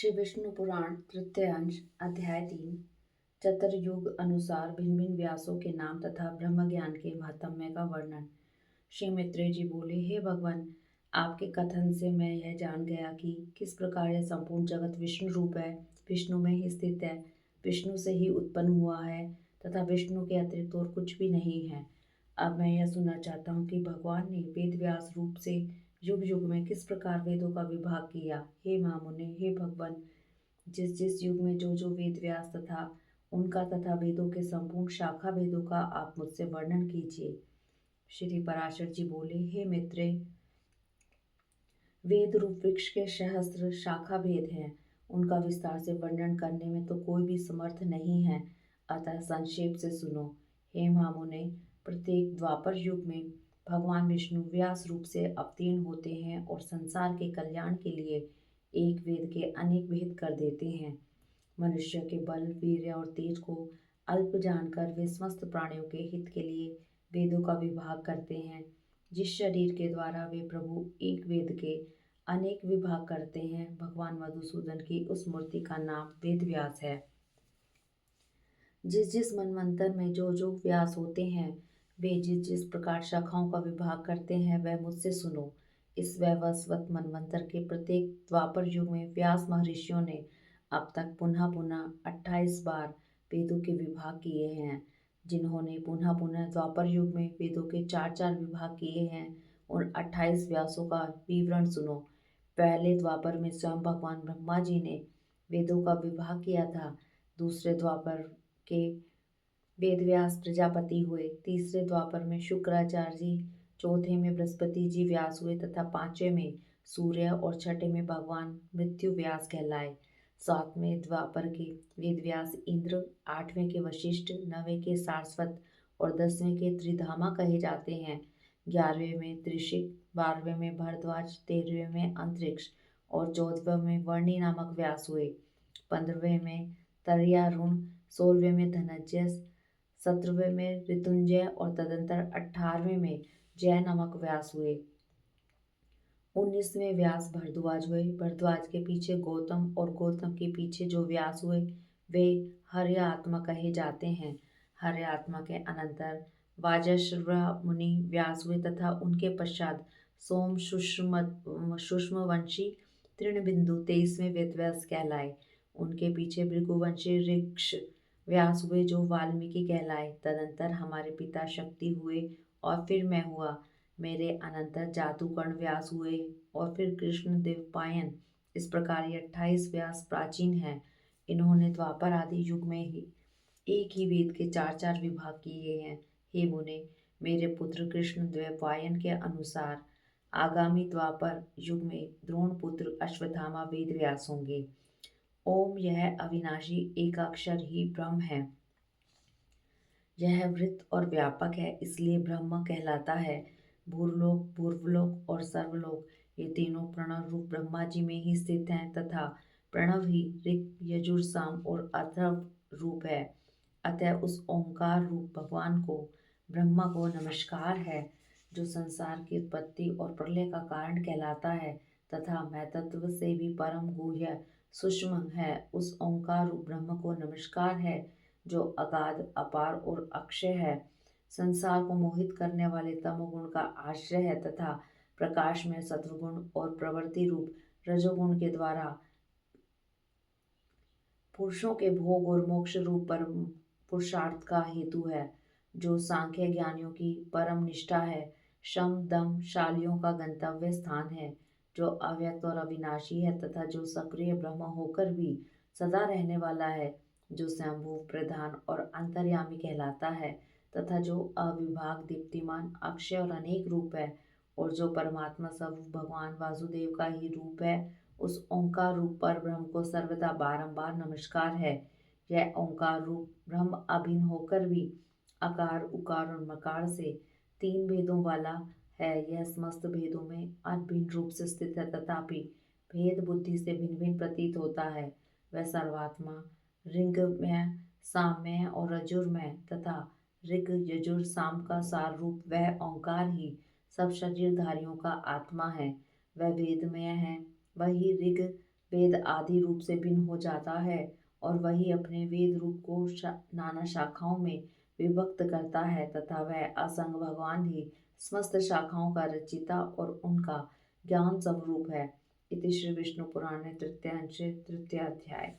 श्री विष्णु पुराण तृतीय अंश अध्याय 3 चतुर्युग अनुसार भिन्न भिन्न व्यासों के नाम तथा ब्रह्म ज्ञान के महात्म्य का वर्णन। श्री मैत्रेय जी बोले, हे भगवान, आपके कथन से मैं यह जान गया कि किस प्रकार यह संपूर्ण जगत विष्णु रूप है, विष्णु में ही स्थित है, विष्णु से ही उत्पन्न हुआ है तथा विष्णु के अतिरिक्त और कुछ भी नहीं है। अब मैं यह सुनना चाहता हूँ कि भगवान ने वेद व्यास रूप से युग युग में किस प्रकार वेदों का विभाग किया। हे महामुने, हे भगवान, जिस जिस युग में जो जो वेद व्यास तथा उनका तथा वेदों के संपूर्ण शाखा भेदों का आप मुझसे वर्णन कीजिए। श्री पराशर जी बोले, हे मित्रे, वेद रूप वृक्ष के सहस्त्र शाखा भेद हैं, उनका विस्तार से वर्णन करने में तो कोई भी समर्थ नहीं है, अतः संक्षेप से सुनो। हे महामुने, प्रत्येक द्वापर युग में भगवान विष्णु व्यास रूप से अवतीर्ण होते हैं और संसार के कल्याण के लिए एक वेद के अनेक भेद कर देते हैं। मनुष्य के बल, वीर्य और तेज को अल्प जानकर वे समस्त प्राणियों के हित के लिए वेदों का विभाग करते हैं। जिस शरीर के द्वारा वे प्रभु एक वेद के अनेक विभाग करते हैं, भगवान मधुसूदन की उस मूर्ति का नाम वेद व्यास है। जिस जिस मनवंतर में जो जो व्यास होते हैं, वे जिस जिस प्रकार शाखाओं का विभाग करते हैं, वह मुझसे सुनो। इस वैवस्वत मनवंतर के प्रत्येक द्वापर युग में व्यास महर्षियों ने अब तक पुनः पुनः 28 बार वेदों के विभाग किए हैं। जिन्होंने पुनः पुनः द्वापर युग में वेदों के चार चार विभाग किए हैं, उन 28 व्यासों का विवरण सुनो। पहले द्वापर में स्वयं भगवान ब्रह्मा जी ने वेदों का विभाग किया था। दूसरे द्वापर के वेद व्यास प्रजापति हुए। तीसरे द्वापर में शुक्राचार्य जी, चौथे में बृहस्पति जी व्यास हुए तथा पांचवें में सूर्य और छठे में भगवान मृत्यु व्यास कहलाए। सातवें द्वापर के वेद व्यास इंद्र, आठवें के वशिष्ठ, नवें के सारस्वत और 10वें के त्रिधामा कहे जाते हैं। 11वें में त्रिशिक, 12वें में भरद्वाज, 13वें में अंतरिक्ष और 14वें में वर्णी नामक व्यास हुए। 15वें में तर्यारुण, 16वें में धनंजय, 17वें में ऋतुंजय और तदंतर 18वें में जय नामक व्यास हुए। 19वें व्यास भरद्वाज हुए। भरद्वाज के पीछे गौतम और गौतम के पीछे जो व्यास हुए वे हर्य आत्मा कहे जाते हैं। हर्य आत्मा के अनंतर वाजश्रवा मुनि व्यास हुए तथा उनके पश्चात सोम सूक्ष्मवंशी तृणबिंदु 23वें वेदव्यास कहलाए। उनके पीछे भृगुवंशी ऋक्ष व्यास हुए जो वाल्मीकि कहलाए। तदंतर हमारे पिता शक्ति हुए और फिर मैं हुआ। मेरे अनंतर जातुकर्ण व्यास हुए और फिर कृष्ण देवपायन। इस प्रकार ये 28 व्यास प्राचीन हैं। इन्होंने द्वापर आदि युग में ही एक ही वेद के चार चार विभाग किए हैं। हे मुने, मेरे पुत्र कृष्ण द्वैपायन के अनुसार आगामी द्वापर युग में द्रोण पुत्र अश्वत्थामा वेद व्यास होंगे। ओम यह अविनाशी एकाक्षर ही ब्रह्म है। यह वृत्त और व्यापक है, इसलिए ब्रह्म कहलाता है। भूर्लोक, पूर्वलोक और सर्वलोक ये तीनों प्रणव रूप ब्रह्मा जी में ही स्थित हैं तथा प्रणव ही ऋक, यजुर, साम और अथर्व रूप है। अतः उस ओंकार रूप भगवान को, ब्रह्मा को नमस्कार है, जो संसार की उत्पत्ति और प्रलय का कारण कहलाता है तथा महतत्व से भी परम गुह्य सूक्ष्म है। उस ओंकार रूप ब्रह्म को नमस्कार है, जो अगाध, अपार और अक्षय है, संसार को मोहित करने वाले तमोगुण का आश्रय है तथा प्रकाश में सत्वगुण और प्रवृत्ति रूप रजोगुण के द्वारा पुरुषों के भोग और मोक्ष रूप परम पुरुषार्थ का हेतु है, जो सांख्य ज्ञानियों की परम निष्ठा है, शम दम शालियों का गंतव्य स्थान है, जो अव्यक्त और अविनाशी है तथा जो सक्रिय ब्रह्म होकर भी सदा रहने वाला है, जो स्वयंभू, प्रधान और अंतर्यामी कहलाता है तथा जो अविभाग, दीप्तिमान, अक्षय और अनेक रूप है और जो परमात्मा स्वरूप भगवान वासुदेव का ही रूप है, उस ओंकार रूप पर ब्रह्म को सर्वदा बारंबार नमस्कार है। यह ओंकार रूप ब्रह्म अभिन्न होकर भी अकार, उकार और मकार से तीन भेदों वाला है। यह समस्त भेदों में अभिन्न रूप से स्थित है, तथापि भेद बुद्धि से भिन्न भिन्न प्रतीत होता है। वह सर्वात्मा ऋग में, साम में और रजुर में तथा ऋग, यजुर, साम का सार रूप वह ओंकार ही सब शरीरधारियों का आत्मा है। वह वेदमय है, वही ऋग वेद आदि रूप से भिन्न हो जाता है और वही अपने वेद रूप को नाना शाखाओं में विभक्त करता है तथा वह असंग भगवान ही समस्त शाखाओं का रचिता और उनका ज्ञान स्वरूप है। इति श्री विष्णु पुराणे तृतीयांशे तृतीय अध्याय।